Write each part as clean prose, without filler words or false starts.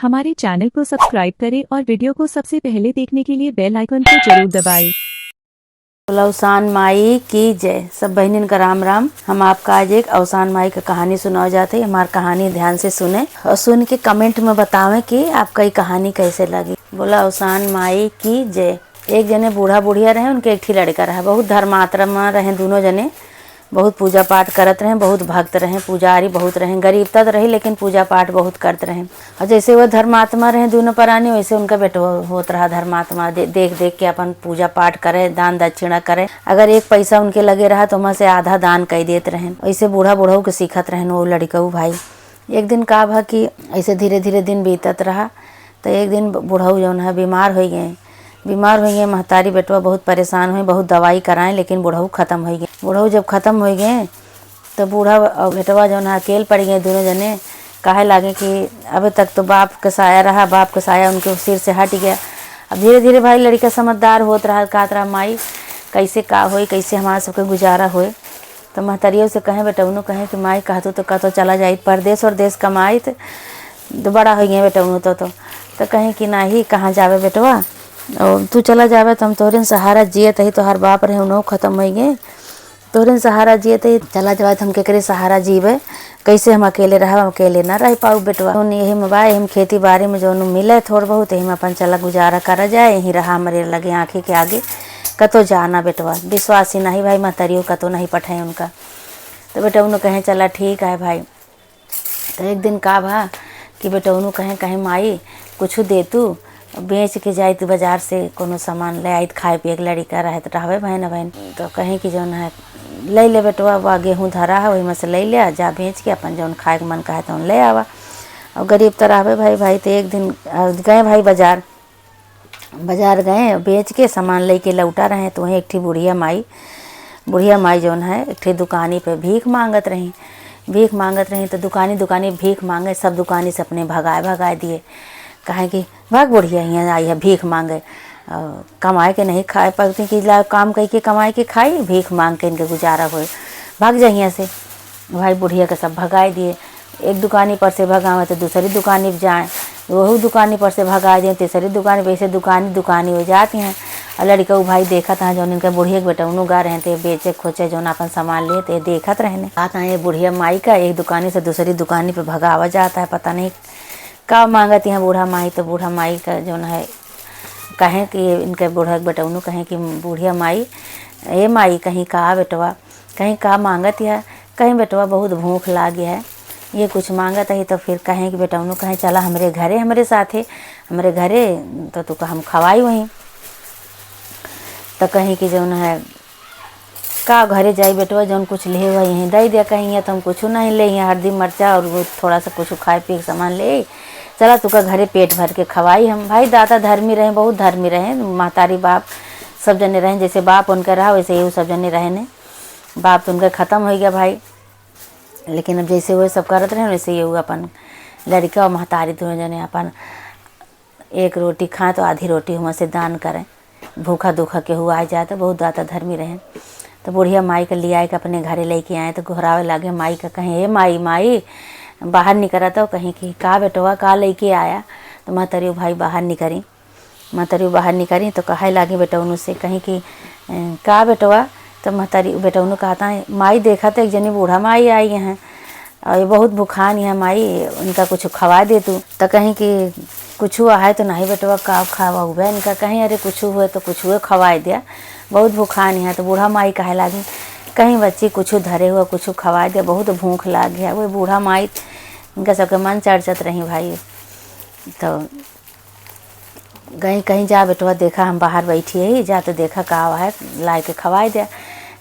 हमारे चैनल को सब्सक्राइब करें और वीडियो को सबसे पहले देखने के लिए बेल आइकन को जरूर दबाएं। अवसान माई की जय। सब बहनिन का राम राम। हम आपका आज एक अवसान माई का कहानी सुनाओ जाते हैं। हमारी कहानी ध्यान से सुने और सुन के कमेंट में बतावें कि आपका ये कहानी कैसे लगी। बोला अवसान माई की जय। एक जने बूढ़ा बुढ़िया रहे, उनके एक ही लड़का रहा। बहुत धर्मात्मा रहे दोनों जने, बहुत पूजा पाठ करत रहे, बहुत भक्त रहे, पुजारी बहुत रहे, गरीबता रही लेकिन पूजा पाठ बहुत करते रहे। और जैसे वो धर्मात्मा रहे दोनों प्राणी, वैसे उनका बेटा होत रहा धर्मात्मा। देख देख के अपन पूजा पाठ करे, दान दक्षिणा करे। अगर एक पैसा उनके लगे रहा तो वहाँ से आधा दान कर देते रहे। वैसे बूढ़ा बूढ़ऊ के सीखत रहे वो लड़कऊ भाई। एक दिन का भा कि ऐसे धीरे धीरे दिन बीतत रहा। तो एक दिन बूढ़ऊ जौन है बीमार हो गए। महतारी बेटवा बहुत परेशान हुए, बहुत दवाई कराएं लेकिन बूढ़ऊ खत्म हो गए। बूढ़ऊ जब खत्म हो गए तो बूढ़ा बेटवा जो है अकेले पड़ गए। दोनों जने काहे लागे कि अभी तक तो बाप का साया रहा, बाप का साया उनके सिर से हट गया। अब धीरे धीरे भाई लड़का समझदार होत रहा, कहत रहा माई कैसे का होई, कैसे हमारा सबके गुजारा होए। तो महतरियों से कहें बेटौनो कहें कि माई कहतु तो कहतो चला जाए परदेश और देश कमाई तो बड़ा हो गए बेटौनो तो कहें कि नहीं कहाँ जावे बेटवा, और तू चला जावे तो हम तोहरे सहारा जियत ही। तोहर बाप रहे उन्हों खत्म हो गए, तोहरे सहारा जियत ही। चला जावे तो हम केकरे सहारा जीवे, कैसे हम अकेले रह, अकेले ना रह पाऊ बेटवा। यही में बा, यही खेती बाड़ी में जो मिले थोड़ा बहुत यही में अपन चला गुजारा करा जाए। यहीं रहा हमारे लगे आँखें के आगे, कतो जाना बेटवा। विश्वास ही नहीं भाई महतरियों कतो नहीं पठाए उनका। तो बेटा उन्होंने कहें चला ठीक है भाई। तो एक दिन का भा कि बेटा उन्होंने कहें माई कुछ दे तू, बेच के जाए तू बाजार से कोनो सामान ले आई खाए पिए के। लड़का रहे तो रहवे बहन। तो कहें कि जौन है ले ले बेटवा, वह गेहूँ धरा है वही में से ले ले, जा बेच के अपन जौन खाए के मन कहे तो ले आवा। और गरीब तो रहवे भाई। तो एक दिन गए भाई बाजार गए, बेच के सामान ले के लौटा रहे। तो वहीं एक थी बुढ़िया माई जौन है एक थी दुकानी पे भीख मांगत रही। तो दुकानी भीख मांगे, सब दुकानी से अपने भगाए दिए। कहें कि भाग बुढ़िया यहाँ आई है भीख मांगे, कमाए के नहीं खाए पकती कि काम करके कमाए के खाई, भीख मांग के इनके गुजारा होए, भाग जाए यहाँ से। भाई बुढ़िया के सब भगाए दिए। एक दुकानी पर से भगावे तो दूसरी दुकानी पर जाए, वही दुकानी पर से भगा दिए तीसरी दुकान पर। ऐसे दुकानी हो जाती हैं। और लड़का भाई देखा था जो इनका बुढ़िया के बेटा उन्हों गा रहे थे बेचे खोचे जो अपन सामान लिए थे देखत रहने। आता है बुढ़िया माई का एक दुकानी से दूसरी दुकानी पर भगावा जाता है। पता नहीं का मांगती हैं बूढ़ा माई। तो बूढ़ा माई का जो है कहें कि इनके बूढ़ा के बेटा उन्हों कहें कि बूढ़िया माई ए माई कहीं का बेटवा, कहीं का मांगत है, कहीं बेटवा बहुत भूख लागी है, ये कुछ मांगत है। तो फिर कहें कि बेटा उन्हों कहें चला हमारे घरे हमारे साथे हमारे घरे तो तू हम खवाई वहीं। तो कहीं कि जौन है का घरे जाई बेटवा जौन कुछ ले हुआ यहीं दे दिया। कहीं तो हम कुछ नहीं ले, यहाँ हल्दी मिर्चा और वो थोड़ा सा कुछ खाए पी के सामान ले चला तुका घरे पेट भर के खवाई हम। भाई दादा धर्मी रहे, बहुत धर्मी रहे, महतारी बाप सब जने रहे। जैसे बाप उनका रहा वैसे ही सब जने रहे ने। बाप तो उनका ख़त्म हो गया भाई, लेकिन अब जैसे वो सब करत रहे वैसे ये अपन लड़का और महतारी दोनों जने अपन एक रोटी खाएँ तो आधी रोटी वहाँ से दान करें। भूखा दुखा के हुआ आ जाए तो बहुत दादा धर्मी रहे। तो बुढ़िया माई का ले आए के अपने घरे लेके आए। तो घुरावे लागे माई का कहें हे माई बाहर निकला। तो कहीं कि का बेटवा का लेके आया। तो महतरियो भाई बाहर निकली। तो कहे लागे बेटा उन्हों से कहीं कि का बेटवा। तो महतरी बेटा उन्हों कहता है माई देखा तो एक जनी बूढ़ा माई आई हैं और ये बहुत भूखान है माई, उनका कुछ खवा दे तू। तो कहीं कि कुछ हुआ है तो नहीं बेटवा का खावा हुआ है। इनका कहीं अरे कुछ हुए तो कुछ हुए खवाए दिया, बहुत भूखान है। तो बूढ़ा माई कहे लागी कहीं बच्ची कुछ धरे हुआ कुछ खवा दिया, बहुत भूख लाग गया। वो बूढ़ा माई इनका सबके मन चढ़चत रही भाई। तो गई कहीं जा बेटवा देखा हम बाहर बैठी है जा तो देखा का है ला के खवाए दिया।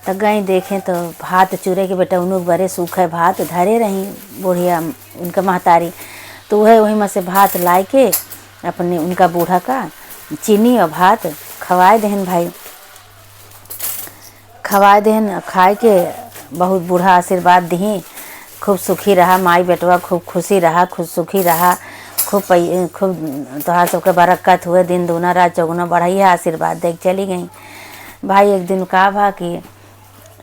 तो गई देखें तो भात चूरे के बेटा उन्होंने बड़े सूखे भात धरे रही बुढ़िया उनका महतारी। तो वही में से भात ला के अपने उनका बूढ़ा का चीनी और भात खवाए देहन भाई। खवाए देहन खाए के बहुत बूढ़ा आशीर्वाद दी, खूब सुखी रहा माई बेटवा, खूब खुशी रहा, खूब सुखी रहा, खूब तोहार सबके बरकत हुए, दिन दूना रात चौगुना बढ़िया आशीर्वाद दे के चली गई भाई। एक दिन का भा कि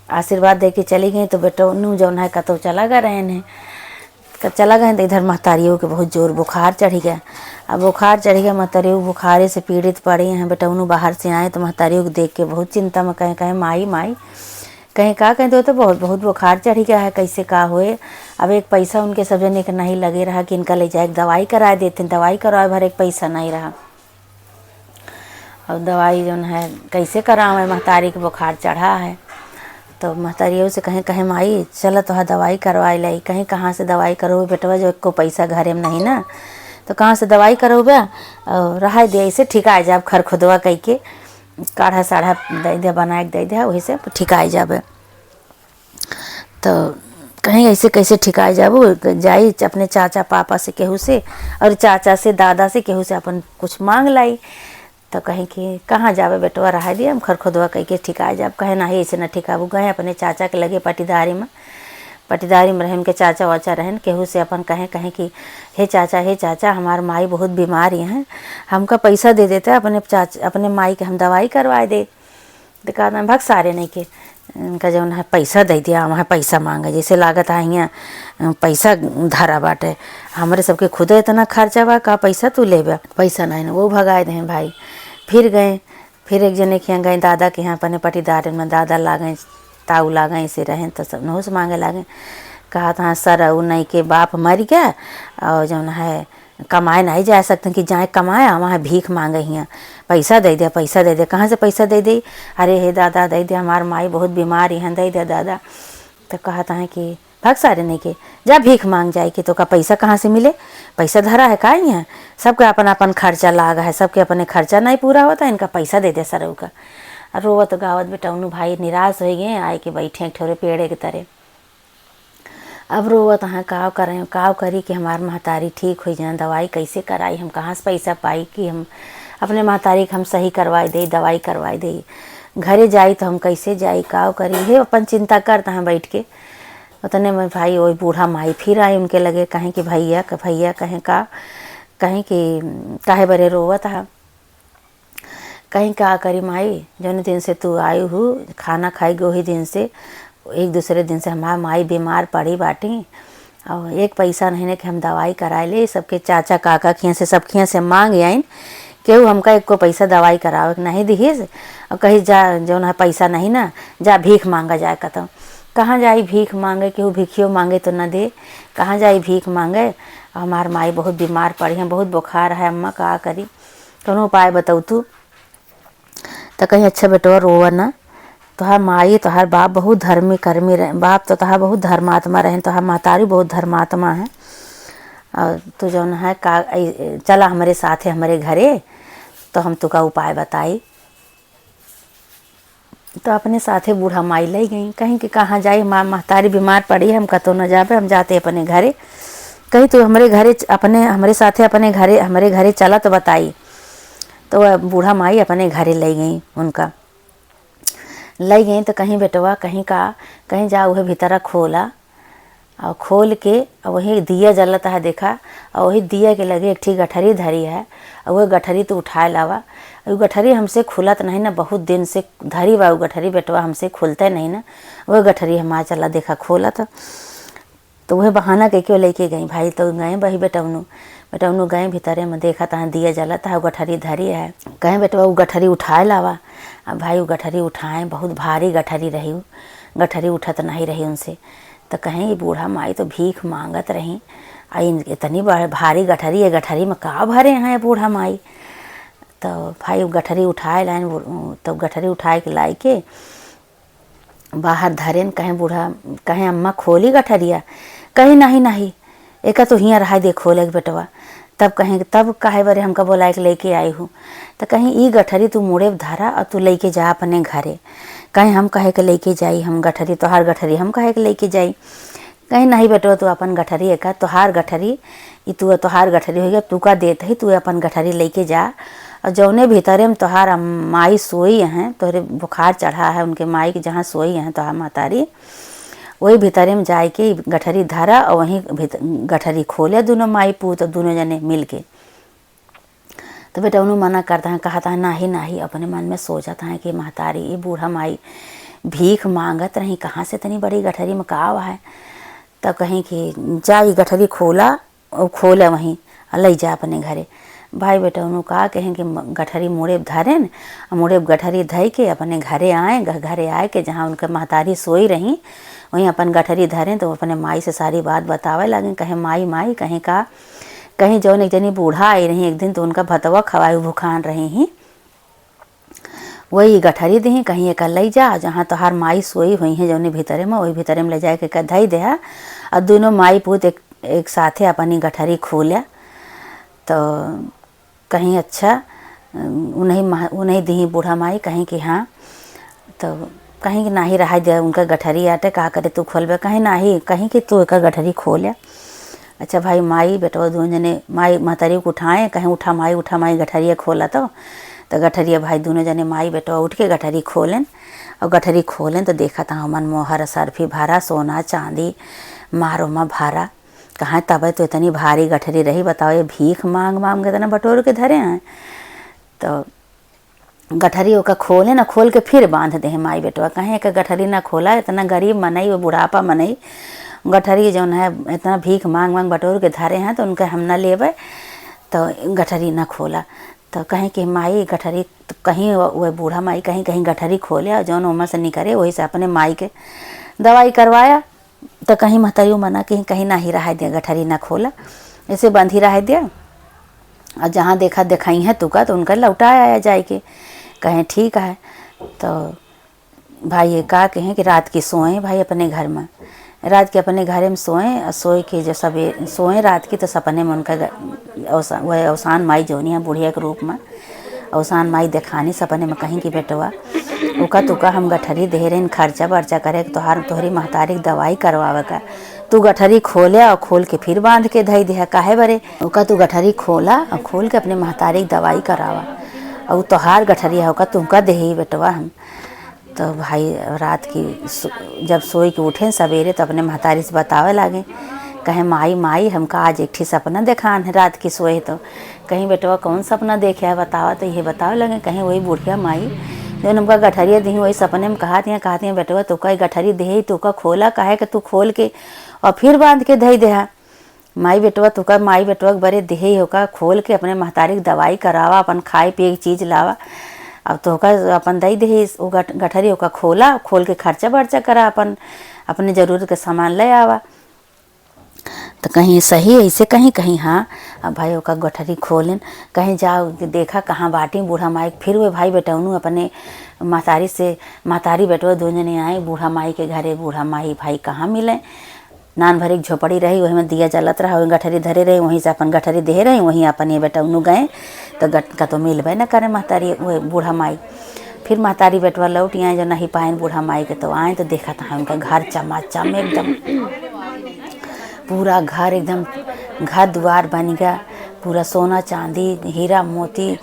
आशीर्वाद दे के चली गई। तो बेटा उन्होंने जौन है कतो चला गए तो इधर महतारियों के बहुत जोर बुखार चढ़ गया। अब बुखार चढ़ गया, महतारी बुखारे से पीड़ित पड़े हैं। बेटौनू बाहर से आए तो महतारी को देख के बहुत चिंता में कहें कहें माई माई कहीं का कहें तो बहुत बहुत बुखार चढ़ गया है, कैसे का होए। अब एक पैसा उनके सब जने के नहीं लगे रहा कि इनका ले जाए दवाई करा देते, दवाई करवाए भर एक पैसा नहीं रहा। और दवाई जो है कैसे करावें, महतारी के बुखार चढ़ा है। तो महतारियों से कहें कहें माई चलो तो दवाई करवाई लाई। कहीं कहाँ से दवाई करो बेटवा, जो को पैसा घरे में नहीं ना, तो कहाँ से दवाई करो बे। रहा दे ऐसे ठिकाए जाब, खर खुदवा कह के काढ़ा साढ़ा दे दे बना के दे दे, वही से ठिकाए जाबे। तो कहीं ऐसे कैसे ठिकाए जाबो, जाई अपने चाचा पापा से केहू से और चाचा से दादा से केहू से अपन कुछ मांग लाई। तो कहीं कि कहाँ जाबे बेटवा, रहा दिए हम खर खुदवा कह के ठिकाए जाब। कहे ना ऐसे न ठिकाबू। गए अपने चाचा के लगे पटीदारी में रहे, उनके चाचा वाचा रहन, केहू से अपन कहें कहें कि हे चाचा हमार माई बहुत बीमार हैं, हमका पैसा दे देता अपने माई के हम दवाई करवाए दे। तो कहा भग सारे नहीं के उनका जो है पैसा दे दिया, वहाँ पैसा मांगे जैसे लागत है यहाँ पैसा धरा बाटे, हमारे सबके खुद इतना खर्चा बा, का पैसा तू ले बा, पैसा नहीं ना। वो भगाए दें भाई। फिर गए, फिर एक जने के यहाँ गए दादा के यहाँ अपने पटीदार में, दादा लागे ताऊ लागे ऐसे रहें तो सब नहुस मांगे लागे। कहा था सर उ नहीं के बाप मर गया और जो है कमाए नहीं जा सकते कि जाए कमाए, वहाँ भीख मांगे हियाँ, पैसा दे दे पैसा दे दे। कहाँ से पैसा दे दे, अरे हे दादा दे दे, हमार माई बहुत बीमार हैं, दे दे दादा। तो कहा था कि भाग सारे नहीं के जा भीख मांग जाए कि तो का पैसा कहाँ से मिले, पैसा धरा है का यहाँ, सबके अपन अपन खर्चा लागा है, सबके अपने खर्चा नहीं पूरा होता, इनका पैसा दे दे सरऊ का। रोवत गावत बेटौनू भाई निराश हो गए, आए के बैठे एक ठोरे पेड़े के तरह। अब रोवत हाँ काव करें काव करी कि हमार महतारी ठीक हो जाए, दवाई कैसे कराई, हम कहाँ से पैसा पाई कि हम अपने महतारी के हम सही करवाए दे, दवाई करवाए दे। घरे जाई तो हम कैसे जाई, काव करी हे अपन चिंता करता हैं बैठ के। उतने में भाई वही बूढ़ा माई फिर आई उनके लगे, कहें कि भैया कहें का कहें कि काहे बरे रोवत है। कहीं का करी माई, जौन दिन से तू आई हूँ खाना खाएगी वही दिन से एक दूसरे दिन से हमार माई बीमार पड़ी बाटी, और एक पैसा नहीं ने कि हम दवाई कराए ले। सबके चाचा काका खिया से सब खिया से मांग आइन, केहू हमका एक को पैसा दवाई करावे नहीं दिहिस। और कहीं जा जौन है पैसा नहीं ना, जा भीख मांगा जाए। कहता कहाँ जाई भीख मांगे, केहू भिखियो मांगे तो न दे, कहाँ जाई भीख मांगे। हमार माई बहुत बीमार पड़ी हैं, बहुत बुखार है, अम्मा का करी, कौनो उपाय बताऊ तू। तो कहीं अच्छा बेटवा रोवा ना, तोहार माई तोहार बाप बहुत धर्मी कर्मी रहे, बाप तो तोहार बहुत धर्मात्मा रहे, तोहार महतारी बहुत धर्मात्मा है। और तू जौन है का चला हमारे साथ है हमारे घरे, तो हम तुका उपाय बताई। तो अपने साथे बूढ़ा माई ले गई। कहीं कि कहाँ जाई, माँ महतारी बीमार पड़ी है, हम कतो न जाबे, हम जाते अपने घरे। कहीं तू हमारे घरे अपने हमारे साथे अपने घरे हमारे घरे चला तो बताई। तो वह बूढ़ा माई अपने घरे ले गई, उनका ले गई। तो कहीं बेटवा कहीं जा वह भीतरा खोला, और खोल के और वही दिया जलता है देखा, और वही दिया के लगे एक ठीक गठरी धरी है, और वह गठरी तो उठाए लावा। वो गठरी हमसे खुलत नहीं ना, बहुत दिन से धरी बा वो गठरी बेटवा, हमसे खुलते नहीं ना। वह गठरी हमारा चला देखा खोला तो वह बहाना कह के लेके गई भाई। तो गए वही बेटौनू गए भीतरे में, देखा तहाँ दिया जलता है, वो गठरी धरी है। कहें बेटवा वो गठरी उठाए लावा। अब भाई वो गठरी उठाएँ, बहुत भारी गठरी रही, वो गठरी उठत नहीं रही उनसे। तो कहें ये बूढ़ा माई तो भीख मांगत रही, इतनी बड़ी भारी गठरी है, गठरी में का भरे हैं बूढ़ा माई। तो भाई गठरी उठाए लाइन, तो गठरी उठाए के लाई के बाहर धरेन। कहें बूढ़ा कहें अम्मा खोली गठरिया, कहीं नहीं एक तो हियाँ रहा दे खोले बेटवा। तब कहे बरे हमका बोला के लेके आई हूँ। तो कहीं ई गठरी तू मुड़े धरा और तू लेके जा अपने घरे। कहीं हम कहे के लेके जाई, हम गठरी तोहार गठरी हम कहे के लेके जाई। कहीं नहीं बेटवा तू अपन गठरी एक तोहार गठरी तोहार गठरी हो गया, तू का देत ही, तू अपन गठरी लेके जा। और जौने भीतरे में तोहार माई सोई हैं, तोहरे बुखार चढ़ा है उनके माई के जहाँ सोई हैं तोहार महतारी, वही भीतरे में जाए के गठरी धरा और वहीं गठरी खोले दोनों माई पूत दोनों जने मिल के। तो बेटा उन्होंने मना करता है, कहता है नहीं, अपने मन में सोचता है कि महतारी ये बूढ़ा माई भीख मांगत रही, कहाँ से इतनी बड़ी गठरी में का है। तब कहीं कि जा ये गठरी खोला और खोले वहीं ले जा अपने घरे। भाई बेटा उन्होंने कहा कहें कि गठरी मुड़े धरे न, मुड़े गठरी धई के अपने घरे आए। घरे आए के जहाँ उनके महतारी सोई रही वहीं अपन गठरी धरें तो अपने माई से सारी बात बतावे लगे। कहे माई माई कहीं का कहीं जौन एक जनी बूढ़ा आई रही एक दिन तो उनका भतवा खवाई भूखान रही ही, वही गठरी दी कहीं एक ले जा जहाँ तोहार माई सोई हुई है जौने भीतरे में, वही भीतरे में ले जाए के धई दे। और दोनों माई पूत एक साथे अपनी गठरी खोलिया तो कहीं अच्छा उन्हें दी बूढ़ा माई कहीं कि हाँ, तो कहीं कि नाही रहा दे उनका गठरी आटे का करे तू खोलबे, कहीं नाही कहीं कि तू एक गठरी खोलिया। अच्छा भाई माई बेटवा दोनों जने माई महतारी को उठाए, कहीं उठा माई गठरिया खोला तो गठरिया भाई दोनों जने माई बेटवा उठ के गठरी खोलें। और गठरी खोलें तो देखा था हमन मोहर सरफी भरा सोना चांदी मारो मा भरा। कहाँ तब तो इतनी भारी गठरी रही बताओ, ये भीख मांग मांग के इतना बटोर के धरे हैं। तो गठरी ओका खोले ना, खोल के फिर बांध दे माई बेटवा। कहीं एक गठरी ना खोला, इतना गरीब मनई वो बुढ़ापा मनई गठरी जौन है इतना भीख मांग मांग बटोर के धरे हैं तो उनके हम ना लेवे, तो गठरी ना खोला। तो कहीं कि माई गठरी तो कहीं वो बूढ़ा माई कहीं कहीं गठरी खोले और जौन उमर से निकले वही से अपने माई के दवाई करवाया। तो कहीं महतारी मना कहीं कहीं ना ही रहा दिया, गठरी ना खोला ऐसे बंद ही रहा दिया। और जहाँ देखा दिखाई है तुका तो उनका लौटा आया जाए के, कहें ठीक है। तो भाई ये कहा कहें कि रात की सोएं भाई अपने घर में, रात के अपने घर में सोएं और सोए के जो सब सोएं रात की तो सपने में उनका वह अवसान माई जोनी है बुढ़िया के रूप में अवसान माई दिखानी सपने में कहीं की बेटवा उका तुका हम गठरी दे रहे खर्चा बर्चा करे तोहरी महतारी दवाई करवावे का, तू गठरी खोले और खोल के फिर बांध के धई दे काहे बरे। उका तू गठरी खोला और खोल के अपने महतारी दवाई करावा और तोहार गठरी है उका तुमका दे बेटवा हम। तो भाई रात की जब सोई के उठे सवेरे तो अपने महतारी से बतावे लगे, कहे माई माई हमका आज एक सपना देखान है रात की सोए। तो कहीं बेटवा कौन सपना देखे है बतावा, तो ये बतावे लगे कहीं वही बुढ़िया माई जो हमका गठरिया दी वही सपने में कहती हैं बेटवा तो का गठरी दे तो का खोला काहे कि तू खोल के और फिर बांध के धई दे माई बेटवा तुका माई बेटवा बड़े देही होका खोल के अपने महतारी दवाई करावा अपन खाए पिए की चीज़ लावा। अब तो का अपन दई दे वो गठरी ओका खोला खोल के खर्चा बर्चा करा अपन अपने ज़रूरत के सामान ले आवा। तो कहीं सही ऐसे कहीं कहीं हाँ। अब भाई ओका गठरी खोलें कहीं जाओ देखा कहाँ बाटी बूढ़ा माई, फिर वे भाई बेटा उन्होंने अपने महतारी से महतारी बेटवा दो जने आए बूढ़ा माई के घरे। बूढ़ा माई भाई कहाँ मिले, नान भरी झोपड़ी रही वही में दिया जलत रहा, वही गठरी धरे रही वहीं से अपन गठरी दे रही वहीं अपन ये बेटा उन्हों गए तो का तो मिलबे न करे महतारी वो बूढ़ा माई। फिर महतारी बेटवा लौट आए जो नहीं पाए बूढ़ा माई के, तो आए तो देखा था उनका घर चमाचम एकदम पूरा घर एकदम घर द्वार बन गया, पूरा सोना चांदी हीरा मोती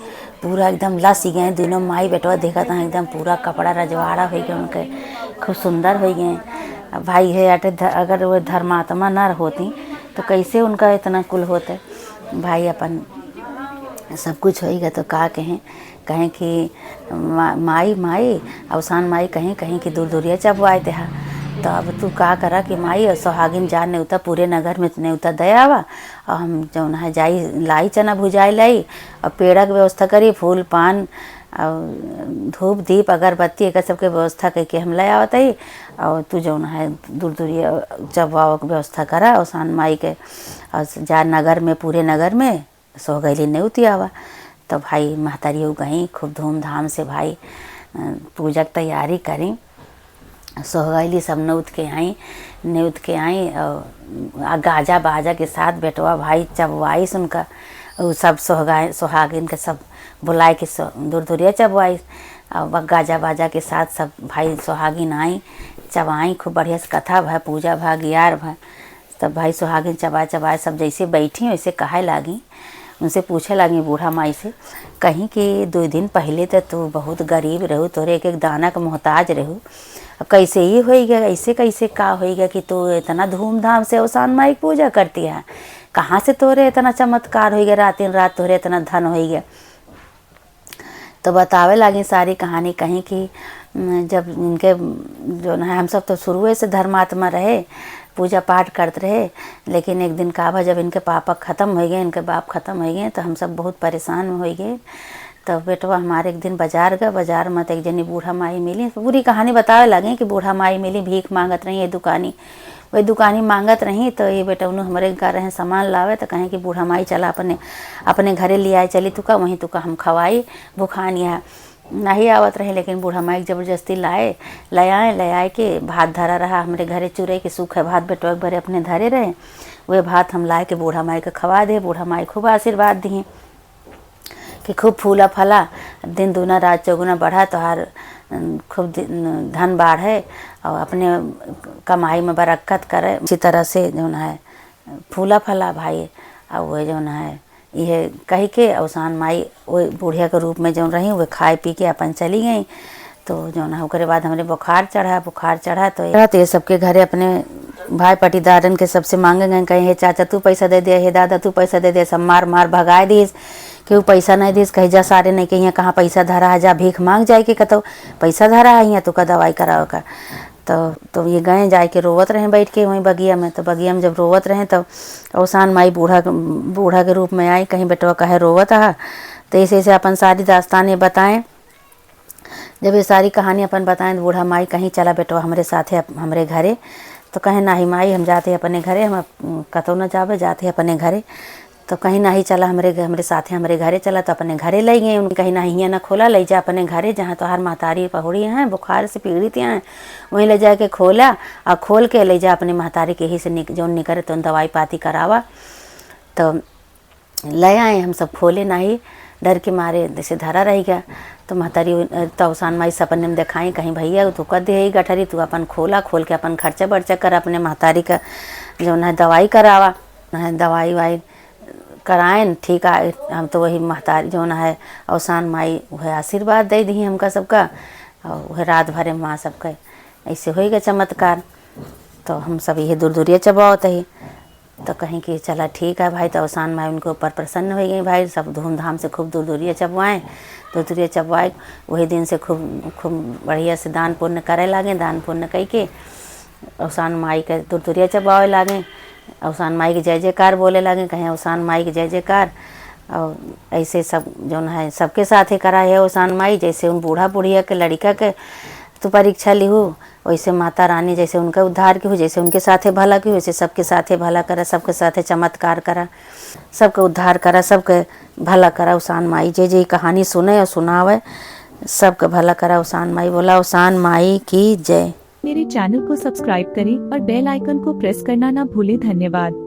पूरा एकदम लसी गए। दोनों माई बेटवा देखा था एकदम पूरा कपड़ा रजवाड़ा हो गया उनके, खूब सुंदर हो गए। अब भाई है अगर वो धर्मात्मा न होती तो कैसे उनका इतना कुल होते। भाई अपन सब कुछ होएगा तो का कहें कि माई माई अवसान माई कहीं कहीं कि दूर दूरिया चबवाए थे। तो अब तू का करा कि माई और सुहागिन जान नेवता पूरे नगर में नेवता दया आवा और हम जौन है जाई लाई चना भुजाई लाई और पेड़ा के व्यवस्था करी फूल पान और धूप दीप अगरबत्ती एक सबके व्यवस्था करके हम ले आवत ही और तू जौन है दूर दूरिया चबवाव के व्यवस्था करा अवसान माई के और जा नगर में पूरे नगर में सोहगैली नेवती आवा। तो भाई महतारी गई खूब धूमधाम से भाई पूजा की तैयारी करी, सोहगैली सब न्यूत के आई और गाजा बाजा के साथ बेटवा भाई चबवाई उनका सब सोहागिन के सब बुलाए के दूर दूरिया चबवाई और गाजा बाजा के साथ सब भाई सोहागिन आई चबाई खूब बढ़िया से कथा भा पूजा भा गियार भा। तब भाई सोहागिन चबाए सब जैसे बैठी वैसे कहे लागी, उनसे पूछे लगी बूढ़ा माई से कहीं कि 2 दिन पहले तो तू बहुत गरीब रहू तोरे एक एक दाना का मोहताज रहू, अब कैसे ही हो गया ऐसे कैसे का हो गया कि तू इतना धूमधाम से अवसान माई की पूजा करती है, कहाँ से तोरे इतना चमत्कार हो गया रात रात तोरे इतना धन हो गया। तो बतावे लगी सारी कहानी कहीं कि जब इनके जो है हम सब तो शुरू से धर्मात्मा रहे पूजा पाठ करते रहे। लेकिन एक दिन का जब इनके पापा ख़त्म हो गए, इनके बाप ख़त्म हो गए, तो हम सब बहुत परेशान हो गए। तो बेटवा हमारे एक दिन बाजार गए, बाजार में तो एक जनी बूढ़ा माई मिली। पूरी कहानी बतावे लगे कि बूढ़ा माई मिली, भीख मांगत रही, ये दुकानी वही दुकानी मांगत रही। तो ये बेटा उन्होंने हमारे घर रहे सामान लावे, तो कहें कि बूढ़ा माई चला अपने घरे ले आए, चली तुका वहीं तुका हम खवाई भूखान यहाँ नहीं आवत रहे। लेकिन बूढ़ा माई ज़बरदस्ती ले आए के भात धरा रहा हमारे घरे, चूरे के सूखे भात बेटवा एक भरे अपने धरे रहे। वह भात हम लाए के बूढ़ा माई के खवा दे। बूढ़ा माई खूब आशीर्वाद दी कि खूब फूला फला, दिन दूना रात चौगुना बढ़ा, तोहार खूब धन बाढ़े और अपने कमाई में बरकत करे। इसी तरह से जो है फूला फला भाई। और वह जो है यह कही के अवसान माई वो बूढ़िया के रूप में जो रही, वे खाए पी के अपन चली गई। तो जो है उसके बाद हमारे बुखार चढ़ा तो ये सबके घरे अपने भाई पटीदारन के सबसे मांगे गए, कहीं हे चाचा तू पैसा दे दे, हे दादा तू पैसा दे दे। सब मार भगाए दीस, केहू पैसा नहीं दीस, कहीं जा सारे नहीं के यहाँ कहाँ पैसा धरा है, जा भीख मांग जाए कि कतो पैसा धरा है यहाँ, तो का दवाई कराओ का। तो ये गए जाए के रोवत रहे बैठ के वहीं बगिया में। तो बगिया में जब रोवत रहे तब अवसान माई बूढ़ा के रूप में आई, कहीं बेटवा कहे रोवत है। तो ऐसे अपन सारी दास्तानें बताएं। जब ये सारी कहानी अपन बताएं तो बूढ़ा माई कहीं चला बेटवा हमारे साथे हमारे घरे। तो कहें नाही माई हम जाते अपने घरे, हम कतो न जावे, जाते अपने घरे। तो कहीं नहीं चला हमारे साथे हमारे घरे चला, तो अपने घरे ले गए। उन कहीं नहीं हियाँ न खोला, ले जा अपने घरे जहाँ तोहार महतारी पहुड़ी हैं बुखार से पीड़ित हैं, वहीं ले जा के खोला और खोल के ले जा अपने महतारी के ही से जो निकले तो दवाई पाती करावा। तो ले आए हम सब, खोले नहीं डर के मारे, जैसे धरा रह गया। तो महतारी तो अवसान माई सपने में दिखाई, कहीं भैया तू कर दे गठरी, तू अपन खोल के अपन खर्चा बर्चा कर, अपने महतारी का जो है दवाई करावा। दवाई वाई कराएं ठीक आए। हम तो वही महतारी जो है अवसान माई वह आशीर्वाद दे दी हमका सबका, और वह रात भरे माँ सबका ऐसे हो गया चमत्कार। तो हम सब यही दूरिया चबावत ही। तो कहीं कि चला ठीक है भाई। तो अवसान माई उनके ऊपर प्रसन्न हो गई भाई, सब धूमधाम से खूब दूरिया चबवाएँ। दूरिया चबवाए वही दिन से खूब बढ़िया से दान पुण्य करे लागे। दान पुण्य कही के अवसान माई के दूरिया चबावे लागे, अवसान माई के जय जयकार बोले लगे, कहें अवसान माई के जय जयकार। और ऐसे सब जो है सबके साथ ही करा है अवसान माई। जैसे उन बूढ़ा बुढ़िया के लड़का के तो परीक्षा लिहू, वैसे माता रानी जैसे उनका उद्धार की हो, जैसे उनके साथे भला की, वैसे सबके साथे भला करा, सबके साथे चमत्कार करा, सबके उद्धार करा, सबके भला करा। अवसान माई जे कहानी सुने और सुनावे, सबके भला करा। अवसान माई बोला अवसान माई की जय। मेरे चैनल को सब्सक्राइब करें और बेल आइकन को प्रेस करना ना भूलें। धन्यवाद।